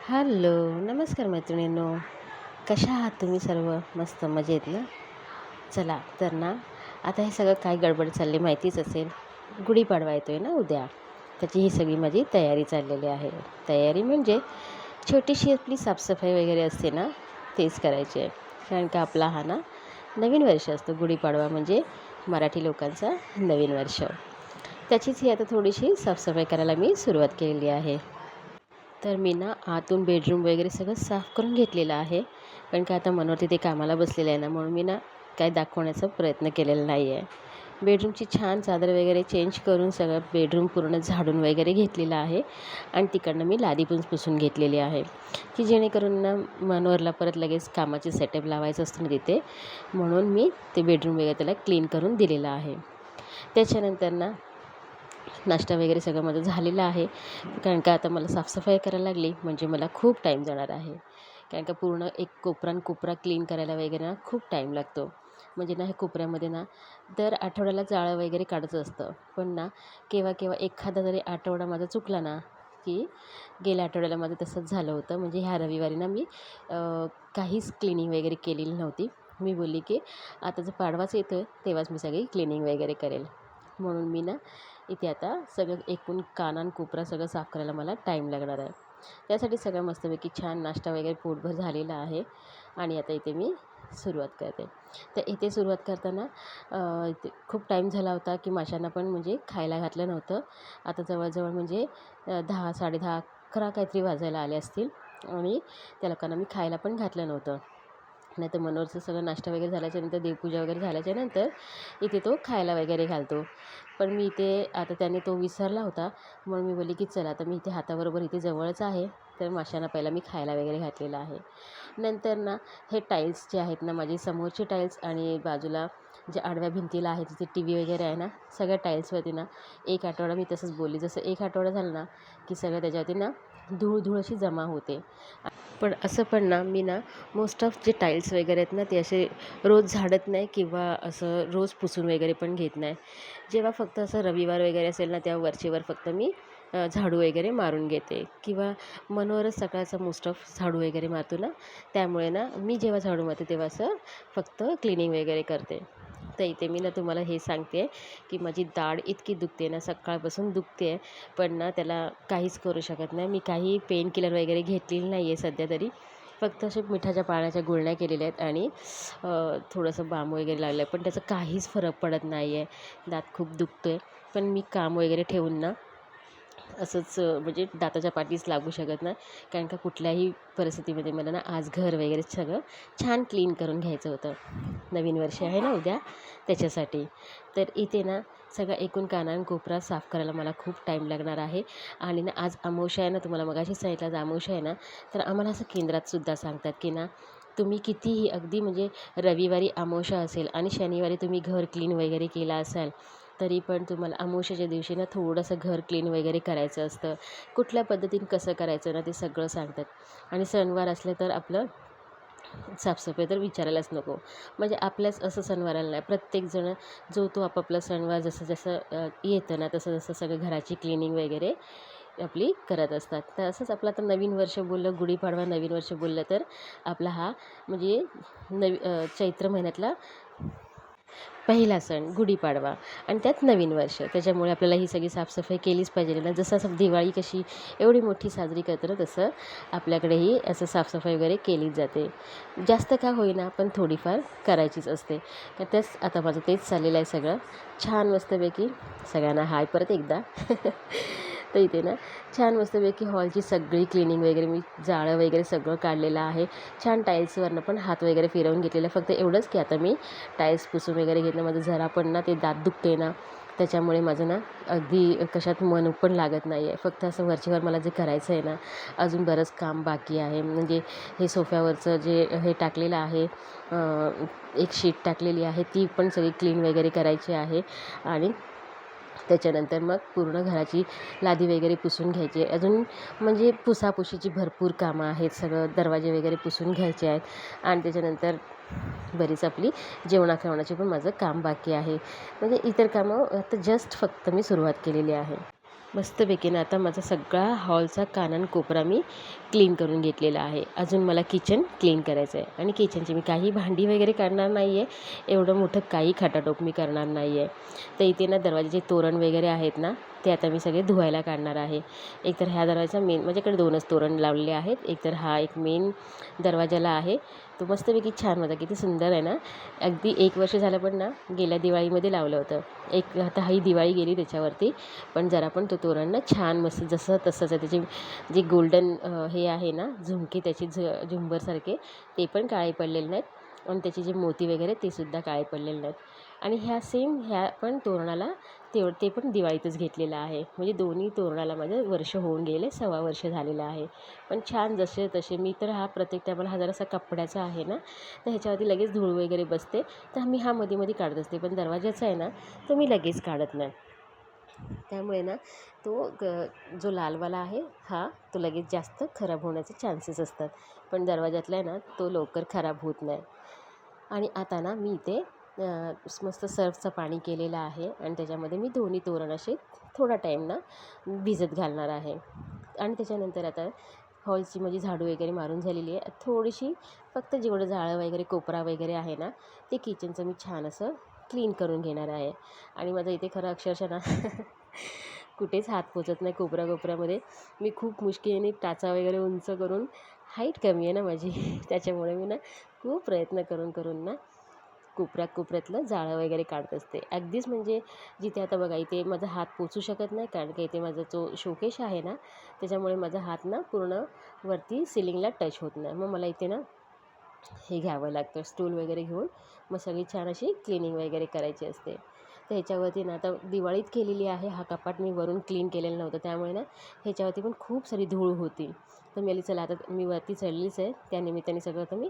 Hello, नमस्कार मैत्रिणींनो. कशा आहात तुम्ही सर्व? मस्त मजेत ना? चला तर ना, आता हे सगळं काय गडबड चालली माहितीच असेल. गुढीपाडवा येतो आहे ना उद्या. त्याची ही सगळी माझी तयारी चाललेली आहे. तयारी म्हणजे छोटीशी आपली साफसफाई वगैरे असते ना, तेच करायची आहे. कारण का आपला हा ना नवीन वर्ष असतो. गुढीपाडवा म्हणजे मराठी लोकांचा नवीन वर्ष. त्याचीच ही आता थोडीशी साफसफाई करायला मी सुरुवात केलेली आहे. तर मी ना आतून बेडरूम वगैरे सगळं साफ करून घेतलेलं आहे. पण काय आता मनोहर तिथे कामाला बसलेलं आहे ना, म्हणून मी ना काय दाखवण्याचा प्रयत्न केलेला नाही आहे. बेडरूमची छान चादर वगैरे चेंज करून सगळं बेडरूम पूर्ण झाडून वगैरे घेतलेलं आहे. आणि तिकडनं मी लादी पण पुसून घेतलेली आहे, की जेणेकरून ना मनोहरला परत लगेच कामाची सेटअप लावायचं असतं ना तिथे, म्हणून मी ते बेडरूम वगैरे त्याला क्लीन करून दिलेलं आहे. त्याच्यानंतर ना नाश्ता वगैरे सगळं माझं झालेलं आहे. कारण का आता मला साफसफाई करायला लागली म्हणजे मला खूप टाईम जाणार आहे. कारण का पूर्ण एक कोपरा न कोपरा क्लीन करायला वगैरे ना खूप टाईम लागतो. म्हणजे ना हे कोपऱ्यामध्ये ना दर आठवड्याला जाळं वगैरे काढायचं असतं. पण ना केव्हा केव्हा एखादा जरी आठवडा माझा चुकला ना, की गेल्या आठवड्याला माझं तसंच झालं होतं. म्हणजे ह्या रविवारी ना मी काहीच क्लिनिंग वगैरे केलेली नव्हती. मी बोलली की आता जर पाडवाच येतो आहे तेव्हाच मी सगळी क्लिनिंग वगैरे करेल. म्हणून मी ना इथे आता सगळं एकूण काना आणि कोपरा सगळं साफ करायला मला टाईम लागणार आहे. त्यासाठी सगळं मस्तपैकी छान नाश्ता वगैरे पोटभर झालेला आहे. आणि आता इथे मी सुरुवात करते. तर इथे सुरुवात करताना इथे खूप टाईम झाला होता की माशांना पण म्हणजे खायला घातलं नव्हतं. आता जवळजवळ म्हणजे 10, 10:30, 11 काहीतरी वाजायला आले असतील. आणि त्या लोकांना मी खायला पण घातलं नव्हतं. नाहीतर मनोहरचं सगळं नाश्ता वगैरे झाल्याच्यानंतर देवपूजा वगैरे झाल्याच्यानंतर इथे तो खायला वगैरे घालतो. पण मी इथे आता त्याने तो विसरला होता, म्हणून मी बोलली की चला आता मी इथे हाताबरोबर इथे जवळच आहे, तर माशांना पहिला मी खायला वगैरे घातलेलं आहे. नंतर ना हे टाईल्स जे आहेत ना, माझी समोरचे टाईल्स आणि बाजूला जे आडव्या भिंतीला आहे तिथे टी व्ही वगैरे आहे ना, सगळ्या टाईल्सवरती ना एक आठवडा मी तसंच बोलली. जसं एक आठवडा झाला ना की सगळं त्याच्यावरती ना धूळ अशी जमा होते. पण असं पण ना मी ना मोस्ट ऑफ जे टाईल्स वगैरे आहेत ना ते असे रोज झाडत नाही किंवा असं रोज पुसून वगैरे पण घेत नाही. जेव्हा फक्त असं रविवार वगैरे असेल ना तेव्हा वरचेवर फक्त मी झाडू वगैरे मारून घेते किंवा मनोहरच सकाळचा मोस्ट ऑफ झाडू वगैरे मारतो ना, त्यामुळे ना मी जेव्हा झाडू मारते तेव्हा असं फक्त क्लिनिंग वगैरे करते. तर इथे मी ना तुम्हाला हे सांगते की माझी दाढ इतकी दुखते ना, सकाळपासून दुखते आहे. पण ना त्याला काहीच करू शकत नाही. मी काही पेन किलर वगैरे घेतलेली नाही आहे सध्या तरी. फक्त असे मिठाच्या पाण्याच्या गुळण्या केलेल्या आहेत आणि थोडंसं बाम वगैरे लागलं आहे. पण त्याचा काहीच फरक पडत नाही आहे. दात खूप दुखतो आहे. पण मी काम वगैरे ठेवून ना असंच म्हणजे दाताच्या पाठीच लागू शकत नाही. कारण का कुठल्याही परिस्थितीमध्ये मला ना आज घर वगैरे सगळं छान क्लीन करून घ्यायचं होतं. नवीन वर्ष आहे ना उद्या, त्याच्यासाठी. तर इथे ना सगळा एकूण काना आणि कोपरा साफ करायला मला खूप टाईम लागणार आहे. आणि ना आज अमावास्या आहे ना, तुम्हाला मगाशीच सांगितलं आज अमावास्या आहे ना, तर आम्हाला असं केंद्रातसुद्धा सांगतात की ना तुम्ही कितीही अगदी म्हणजे रविवारी अमावास्या असेल आणि शनिवारी तुम्ही घर क्लीन वगैरे केलं असाल, तरी पण तुम्हाला अमावास्येच्या दिवशी ना थोडंसं घर क्लीन वगैरे करायचं असतं. कुठल्या पद्धतीने कसं करायचं ना ते सगळं सांगतात. आणि सणवार असले तर आपलं साफसफाई तर विचारायलाच नको. म्हणजे आपल्याच असं सणवाराला नाही, प्रत्येकजण जो तो आपापला सणवार जसं जसं येतं ना तसं जसं सगळं घराची क्लिनिंग वगैरे आपली करत असतात. तर असंच आपलं आता नवीन वर्ष बोललं, गुढीपाडवा नवीन वर्ष बोललं तर आपला हा म्हणजे चैत्र महिन्यातला पहिला सण गुढीपाडवा आणि त्यात नवीन वर्ष. त्याच्यामुळे आपल्याला ही सगळी साफसफाई केलीच पाहिजे ना. जसं असं दिवाळी कशी एवढी मोठी साजरी करतो ना, तसं आपल्याकडेही असं साफसफाई वगैरे केलीच जाते. जास्त का होईना पण थोडीफार करायचीच असते. तर तेच आता माझं तेच चाललेलं आहे सगळं. छान मस्तपैकी सगळ्यांना हाय परत एकदा. तर इथे ना छान मस्तपैकी हॉलची सगळी क्लिनिंग वगैरे मी जाळं वगैरे सगळं काढलेलं आहे. छान टाईल्सवरनं पण हात वगैरे फिरवून घेतलेलं आहे. फक्त एवढंच की आता मी टाईल्स पुसून वगैरे घेतलं. माझं जरा पण ना ते दात दुखते ना, त्याच्यामुळे माझं ना अगदी कशात मन पण लागत नाही आहे. फक्त असं वरचेवर मला जे करायचं आहे ना, अजून बरंच काम बाकी आहे. म्हणजे हे सोफ्यावरचं जे हे टाकलेलं आहे, एक शीट टाकलेली आहे, ती पण सगळी क्लीन वगैरे करायची आहे. आणि त्याच्यानंतर मग पूर्ण घराची लादी वगैरे पुसून घ्यायची आहे. अजून म्हणजे पुसापुशीची भरपूर कामं आहेत. सगळं दरवाजे वगैरे पुसून घ्यायचे आहेत आणि त्याच्यानंतर बरीच आपली जेवणाखावणाची पण माझं काम बाकी आहे. म्हणजे इतर कामं आता जस्ट फक्त मी सुरुवात केलेली आहे. मस्तपैकी ना आता माझा सगळा हॉलचा कानान कोपरा मी क्लीन करून घेतलेला आहे. अजून मला किचन क्लीन करायचं आहे आणि किचनची मी काही भांडी वगैरे करणार नाही आहे. एवढं मोठं काही खटाटोप मी करणार नाही आहे. तर इथे ना दरवाजाचे तोरण वगैरे आहेत ना, ते आता मी सगळे धुवायला काढणार आहे. एकतर ह्या दरवाजाचा मेन माझ्याकडे 2च तोरण लावलेले आहेत. एकतर हा एक मेन दरवाजाला आहे. तो मस्तपैकी छान होता. किती सुंदर आहे ना. अगदी 1 वर्ष झालं पण ना, गेल्या दिवाळीमध्ये लावलं होतं. आता ही दिवाळी गेली त्याच्यावरती. पण जरा पण तो तोरण ना छान मस्त जसं तसंच आहे. त्याचे जे गोल्डन हे आहे ना झुमके त्याचे झुंबरसारखे ते पण काळे पडलेले नाहीत आणि त्याचे जे मोती वगैरे ते सुद्धा काळे पडलेले नाहीत. आणि ह्या पण तोरणाला ते पण दिवाळीतच घेतलेलं आहे. म्हणजे दोन्ही तोरणाला माझं वर्ष होऊन गेले, 1.25 वर्ष झालेलं आहे. पण छान जसे तसे मी तर हा प्रत्येक टायमाला हा जरासा कपड्याचा आहे ना, तर ह्याच्यावरती लगेच धूळ वगैरे बसते. तर मी हा मध्ये काढत असते. पण दरवाजाचा आहे ना, तो मी लगेच काढत नाही. त्यामुळे ना जो लालवाला आहे तो लगेच जास्त खराब होण्याचे चान्सेस असतात. पण दरवाजातला आहे ना, तो लवकर खराब होत नाही. आणि आता ना मी इथे मस्त सर्फचं पाणी केलेलं आहे आणि त्याच्यामध्ये मी दोन्ही तोरण असे थोडा टाईम ना भिजत घालणार आहे. आणि त्याच्यानंतर आता हॉलची माझी झाडू वगैरे मारून झालेली आहे. थोडीशी फक्त जेवढं जाळं वगैरे कोपरा वगैरे आहे ना, ते किचनचं मी छान असं क्लीन करून घेणार आहे. आणि माझं इथे खरं अक्षरशः ना कुठेच हात पोचत नाही कोपऱ्यामध्ये. मी खूप मुश्किलीने टाचा वगैरे उंच करून, हाईट कमी आहे ना माझी त्याच्यामुळे मी ना खूप प्रयत्न करून ना कोपऱ्यातलं जाळं वगैरे काढत असते. अगदीच म्हणजे जिथे आता बघा इथे माझा हात पोचू शकत नाही, कारण की इथे माझा जो शोकेश आहे ना, त्याच्यामुळे माझा हात ना पूर्ण वरती सिलिंगला टच होत नाही. मग मला इथे ना हे घ्यावं लागतं, स्टूल वगैरे घेऊन मग सगळी छान अशी क्लिनिंग वगैरे करायची असते. तर ह्याच्यावरती ना आता दिवाळीत केलेली आहे. हा कपाट मी वरून क्लीन केलेलं नव्हतं, त्यामुळे ना ह्याच्यावरती पण खूप सारी धूळ होती. तर मी चला आता मी वरती चढलीच आहे, त्यानिमित्ताने सगळं आता मी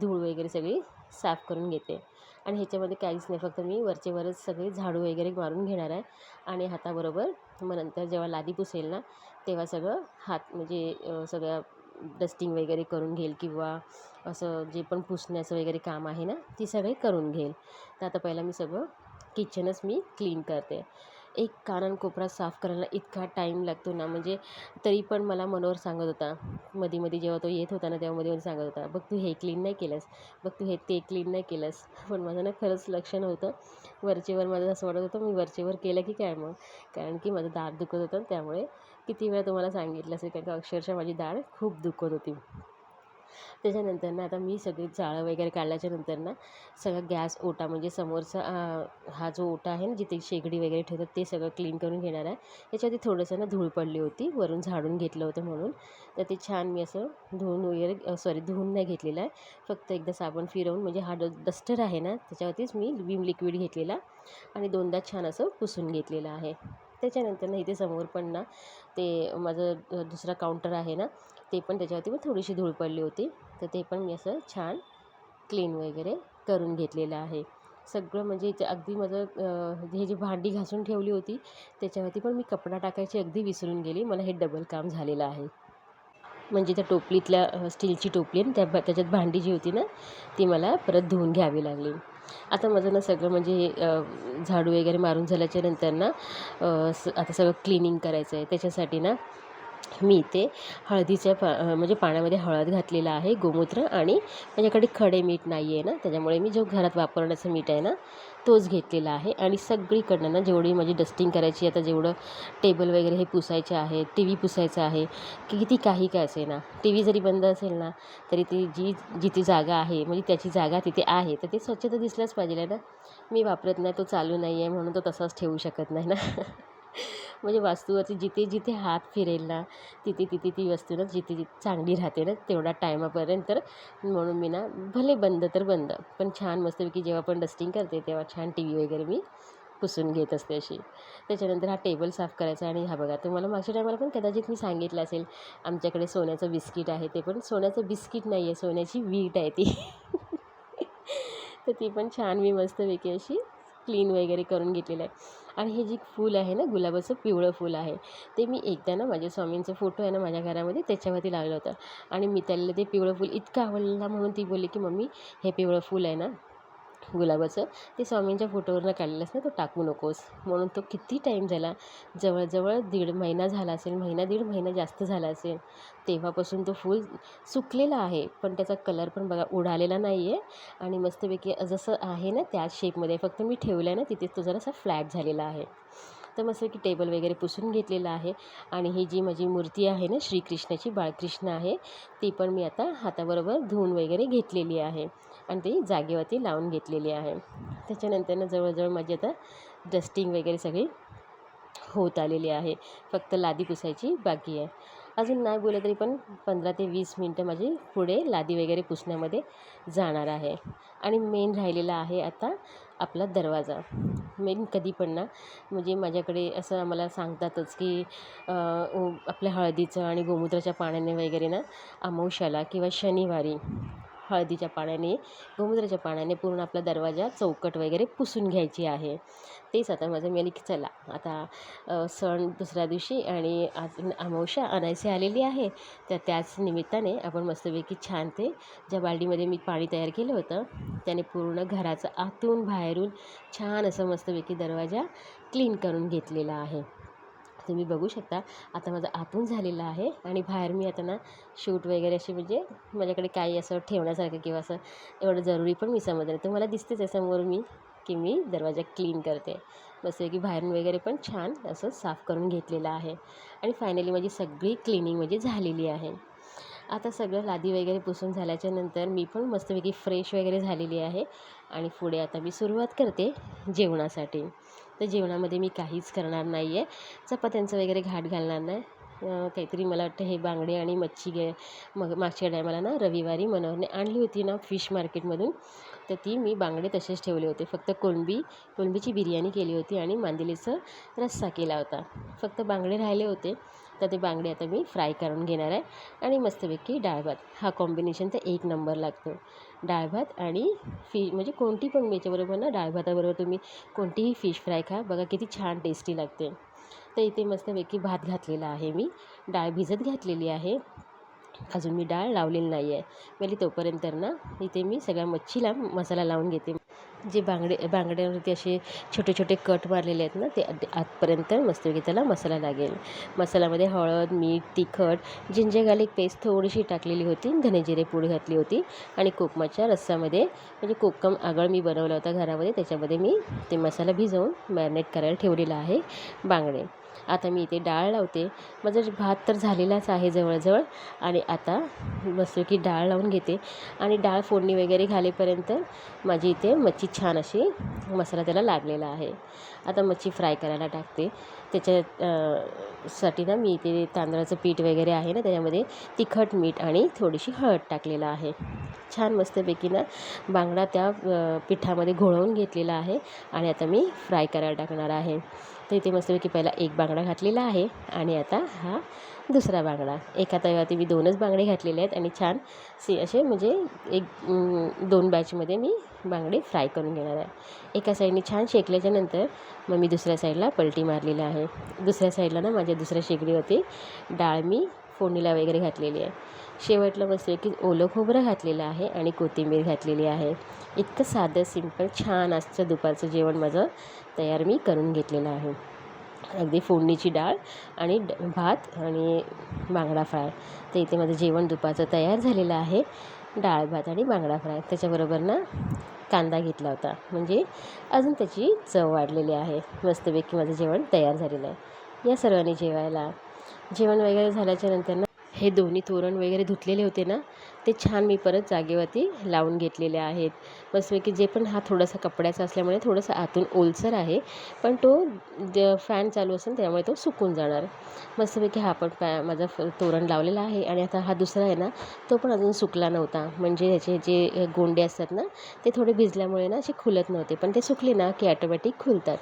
धूळ वगैरे सगळी साफ करून घेते. आणि ह्याच्यामध्ये काहीच नाही, फक्त मी वरच सगळे झाडू वगैरे मारून घेणार आहे. आणि हाताबरोबर मग नंतर जेव्हा लादी पुसेल ना, तेव्हा सगळं हात म्हणजे सगळं डस्टिंग वगैरे करून घेईल किंवा असं जे पण पुसण्याचं वगैरे काम आहे ना, ती सगळे करून घेईल. तर आता पहिला मी सगळं किचनच मी क्लीन करते. एक कानाकोपरा साफ करायला इतका टाईम लागतो ना, म्हणजे तरी पण मला मनोहर सांगत होता, मध्ये जेव्हा तो येत होता ना, तेव्हा मध्ये सांगत होता, बघ तू हे क्लीन नाही केलंस, बघ तू हे ते क्लीन नाही केलंस. पण माझं ना खरंच लक्ष नव्हतं. वरचेवर माझं असं वाटत होतं मी वरचेवर केलं की काय मग, कारण की माझं दाढ दुखत होतं. त्यामुळे किती वेळा तुम्हाला सांगितलं असेल, कारण का अक्षरशः माझी दाढ खूप दुखत होती. त्याच्यानंतर ना आता मी सगळी जाळं वगैरे काढल्याच्या नंतर ना सगळा गॅस ओटा म्हणजे समोरचा हा जो ओटा आहे ना जिथे शेगडी वगैरे ठेवतात, ते सगळं क्लीन करून घेणार आहे. त्याच्यावरती थोडंसं ना धूळ पडली होती, वरून झाडून घेतलं होतं म्हणून. तर ते छान मी असं धुवून नाही घेतलेलं आहे. फक्त एकदा साबण फिरवून म्हणजे हा डस्टर आहे ना, त्याच्यावरतीच मी विम लिक्विड घेतलेला आणि 2दा छान असं पुसून घेतलेलं आहे. त्याच्यानंतर ना इथे समोर पण ना ते माझं दुसरा काउंटर आहे ना, ते पण त्याच्यावरती पण थोडीशी धूळ पडली होती. तर ते पण मी असं छान क्लीन वगैरे करून घेतलेलं आहे. सगळं म्हणजे इथे अगदी माझं हे जी भांडी घासून ठेवली होती, त्याच्यावरती पण मी कपडा टाकायची अगदी विसरून गेली. मला हे डबल काम झालेलं आहे. म्हणजे त्या टोपलीतल्या स्टीलची टोपली आणि त्याच्यात भांडी जी होती ना, ती मला परत धुवून घ्यावी लागली. आता माझं ना सगळं म्हणजे झाडू वगैरे मारून झाल्याच्या नंतर ना आता सगळं क्लिनिंग करायचं आहे. त्याच्यासाठी ना मी इथे म्हणजे पाण्यामध्ये हळद घातलेलं आहे, गोमूत्र, आणि माझ्याकडे खडे मीठ नाही आहे ना, त्याच्यामुळे मी जो घरात वापरण्याचं मीठ आहे ना, तोच घेतलेला आहे. आणि सगळीकडनं ना जेवढी माझी डस्टिंग करायची, आता जेवढं टेबल वगैरे हे पुसायचे आहे, टी व्ही पुसायचं आहे, की किती काही काय असे ना, टी व्ही जरी बंद असेल ना, तरी ती जिथे जागा आहे म्हणजे त्याची जागा तिथे आहे, तर ते स्वच्छ तर दिसलंच पाहिजे ना. मी वापरत नाही, तो चालू नाही आहे म्हणून तो तसाच ठेवू शकत नाही ना. म्हणजे वास्तूवरती जिथे हात फिरेल ना, तिथे ती वस्तू ना जिथे चांगली राहते ना तेवढ्या टायमापर्यंत. तर म्हणून मी ना भले बंद तर बंद, पण छान मस्तपैकी जेव्हा पण डस्टिंग करते तेव्हा छान टी व्ही वगैरे मी पुसून घेत असते अशी. त्याच्यानंतर हा टेबल साफ करायचा. आणि हा बघा, तुम्हाला मागच्या टायमाला पण कदाचित मी सांगितलं असेल, आमच्याकडे सोन्याचं बिस्किट आहे. ते पण सोन्याचं बिस्किट नाही आहे, सोन्याची वीट आहे ती. तर ती पण छान मी मस्तपैकी अशी क्लीन वगैरे करून घेतलेलं आहे. आणि हे जे फूल आहे ना, गुलाबाचं पिवळं फूल आहे, ते मी एकदा ना माझ्या स्वामींचा फोटो आहे ना माझ्या घरामध्ये, त्याच्यावरती लावलं होतं. आणि मी त्याला ते पिवळं फूल इतकं आवडलं ना, म्हणून ती बोलली की मम्मी हे पिवळं फूल आहे ना, गुलाबाचं, ते स्वामींच्या फोटोवरनं काढलेलंस ना, तो टाकू नकोस म्हणून. तो किती टाईम झाला, जवळजवळ 1.5 महिना झाला असेल, महिना 1.5 महिना जास्त झाला असेल, तेव्हापासून तो फूल सुकलेला आहे. पण त्याचा कलर पण बघा उडालेला नाही आहे आणि मस्तपैकी जसं आहे ना त्याच शेपमध्ये, फक्त मी ठेवलं आहे ना तिथेच तो जरासा फ्लॅट झालेला आहे. तर मस्तपैकी टेबल वगैरे पुसून घेतलेला आहे. आणि ही जी माझी मूर्ती आहे ना श्रीकृष्णाची, बाळकृष्ण आहे, ती पण मी आता हाताबरोबर धुवून वगैरे घेतलेली आहे आणि ती जागेवरती लावून घेतलेली आहे. त्याच्यानंतरनं जवळजवळ माझी आता डस्टिंग वगैरे सगळी होत आलेली आहे. फक्त लादी पुसायची बाकी आहे. अजून नाही बोललं तरी पण 15 ते 20 मिनटं माझी पुढे लादी वगैरे पुसण्यामध्ये जाणार आहे. आणि मेन राहिलेला आहे आता आपला दरवाजा. मेन कधी पण ना, म्हणजे माझ्याकडे असं आम्हाला सांगतातच की आपल्या हळदीचं आणि गोमूत्राच्या पाण्याने वगैरे ना अमावास्येला किंवा शनिवारी हळदीच्या पाण्याने, गोमूत्राच्या पाण्याने पूर्ण आपला दरवाजा चौकट वगैरे पुसून घ्यायची आहे. तेच आता माझं मी की चला आता सण दुसऱ्या दिवशी आणि अजून अमावास्या अनायसे आलेली आहे, तर त्याच निमित्ताने आपण मस्तपैकी छान ते ज्या बाल्डीमध्ये मी पाणी तयार केलं होतं त्याने पूर्ण घराचं आतून बाहेरून छान असं मस्तपैकी दरवाजा क्लीन करून घेतलेला आहे. तुम्ही बघू शकता आता माझं आतून झालेलं आहे. आणि बाहेर मी आता ना शूट वगैरे अशी, म्हणजे माझ्याकडे काही असं ठेवण्यासारखं किंवा असं एवढं जरुरी पण मी समजलं नाही. तुम्हाला दिसतेच आहे समोर मी की मी दरवाजा क्लीन करते. बस की बाहेरून वगैरे पण छान असं साफ करून घेतलेलं आहे. आणि फायनली माझी सगळी क्लिनिंग म्हणजे झालेली आहे. आता सगळं लादी वगैरे पुसून झाल्याच्यानंतर मी पण मस्तपैकी फ्रेश वगैरे झालेली आहे. आणि पुढे आता मी सुरुवात करते जेवणासाठी. तर जेवणामध्ये मी काहीच करणार नाही आहे, चपात्यांचं वगैरे घाट घालणार नाही. काहीतरी मला वाटतं हे बांगडे आणि मच्छी मग मागच्या टायमाला ना रविवारी मनोहरने आणली होती ना फिश मार्केटमधून, तर ती मी बांगडे तसेच ठेवले होते. फक्त कोळंबीची बिर्याणी केली होती आणि मांदेलीचा रस्सा केला होता. फक्त बांगडे राहिले होते, तर ते बांगडे आता मी फ्राय करून घेणार आहे. आणि मस्तपैकी डाळ भात, हा कॉम्बिनेशन तर एक नंबर लागतो. डाळ भात आणि म्हणजे कोणती पण याच्याबरोबर ना, डाळ भाताबरोबर तुम्ही कोणतीही फिश फ्राय खा, बघा किती छान टेस्टी लागते. तर इथे मस्तपैकी भात घातलेला आहे, मी डाळ भिजत घातलेली आहे. अजून मी डाळ लावलेली नाही आहे. म्हणजे तोपर्यंत ना इथे मी सगळ्या मच्छीला मसाला लावून घेते. जे बांगड्यावरती असे छोटे छोटे कट मारलेले आहेत ना, ते आतपर्यंत मस्तपैकी त्याला मसाला लागेल. मसाल्यामध्ये हळद, मीठ, तिखट, जिंजर गार्लिक पेस्ट थोडीशी टाकलेली होती, धने जिरे पूड घातली होती. आणि कोकमाच्या रस्सामध्ये, म्हणजे कोकम आगळ मी बनवला होता घरामध्ये, त्याच्यामध्ये मी ते मसाला भिजवून मॅरिनेट करायला ठेवलेला आहे बांगडे. आता मी इथे डाळ लावते. माझा भात तर झालेलाच आहे जवळजवळ. आणि आता मस्तपैकी डाळ लावून घेते. आणि डाळ फोडणी वगैरे घालेपर्यंत माझी इथे मच्छी छान अशी मसाला त्याला लागलेला आहे. आता मच्छी फ्राय करायला टाकते. साठी ना मी इथे तांदळाचं पीठ वगैरे आहे ना, त्याच्यामध्ये तिखट, मीठ आणि थोडीशी हळद टाकलेलं आहे. छान मस्तपैकी ना बांगडा त्या पिठामध्ये घोळवून घेतलेला आहे. आणि आता मी फ्राय करायला टाकणार आहे. तर इथे मस्तपैकी पहिला एक बांगडा घातलेला आहे आणि आता हा दुसरा बांगडा. एका तव्यावरती मी 2च बांगडे घातलेले आहेत आणि छान असे म्हणजे 2 बॅचमध्ये मी बांगडे फ्राय करून घेणार आहे. एका साईडने छान शेकल्याच्यानंतर मग मी दुसऱ्या साईडला पलटी मारलेली आहे. दुसऱ्या साईडला ना माझ्या दुसऱ्या शेगडीवरती डाळ मी फोडणीला वगैरे घातलेली आहे. शेवटला मस्तपैकी ओलं खोबरं घातलेलं आहे आणि कोथिंबीर घातलेली आहे. इतकं साधं सिंपल छान आजचं दुपारचं जेवण माझं तयार मी करून घेतलेलं आहे. अगदी फोडणीची डाळ आणि भात आणि बांगडा फ्राय. तर इथे माझं जेवण दुपारचं तयार झालेलं आहे. डाळ भात आणि बांगडा फ्राय, त्याच्याबरोबर ना कांदा घेतला होता, म्हणजे अजून त्याची चव वाढलेली आहे. मस्तपैकी माझं जेवण तयार झालेलं आहे. या सर्वांनी जेवायला. जेवण वगैरे झाल्याच्यानंतर ना हे दोन्ही तोरण वगैरे धुतलेले होते ना, ते छान मी परत जागेवरती लावून घेतलेले आहेत. मस्तपैकी जे पण हा थोडासा कपड्याचा असल्यामुळे थोडंसं आतून ओलसर आहे, पण तो फॅन चालू असेल त्यामुळे तो सुकून जाणार. मस्तपैकी हा पण माझा तोरण लावलेला आहे. आणि आता हा दुसरा आहे ना, तो पण अजून सुकला नव्हता, म्हणजे ह्याचे जे गोंडे असतात ना, ते थोडे भिजल्यामुळे ना असे खुलत नव्हते, पण ते सुकले ना की ॲटोमॅटिक खुलतात.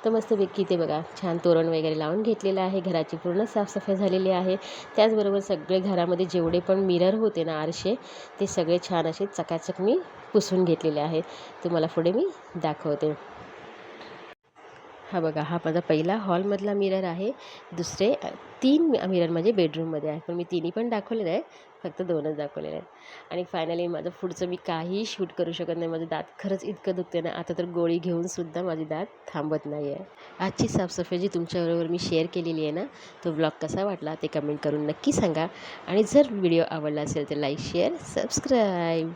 तर मस्तपैकी ते बघा छान तोरण वगैरे लावून घेतलेलं आहे. घराची पूर्ण साफसफाई झालेली आहे. त्याचबरोबर सगळे घरामध्ये जेवढे पण मिरर होते ना, आरसे, ते सगळे छान असे चकाचक मी पुसून घेतलेले आहेत. तुम्हाला पुढे मी दाखवते. हा बघा, हा माझा पहिला हॉलमधला मिरर आहे. दुसरे 3 मिरर माझे बेडरूममध्ये आहे, पण मी तिन्ही पण दाखवले नाही, फक्त 2च दाखवलेले आहेत. आणि फायनली माझं पुढचं मी काहीही शूट करू शकत नाही. माझं दात खरंच इतकं दुखते ना, आता तर गोळी घेऊनसुद्धा माझी दात थांबत नाही आहे. आजची साफसफाई जी तुमच्याबरोबर मी शेअर केलेली आहे ना, तो ब्लॉग कसा वाटला ते कमेंट करून नक्की सांगा. आणि जर व्हिडिओ आवडला असेल तर लाईक, शेअर, सबस्क्राईब.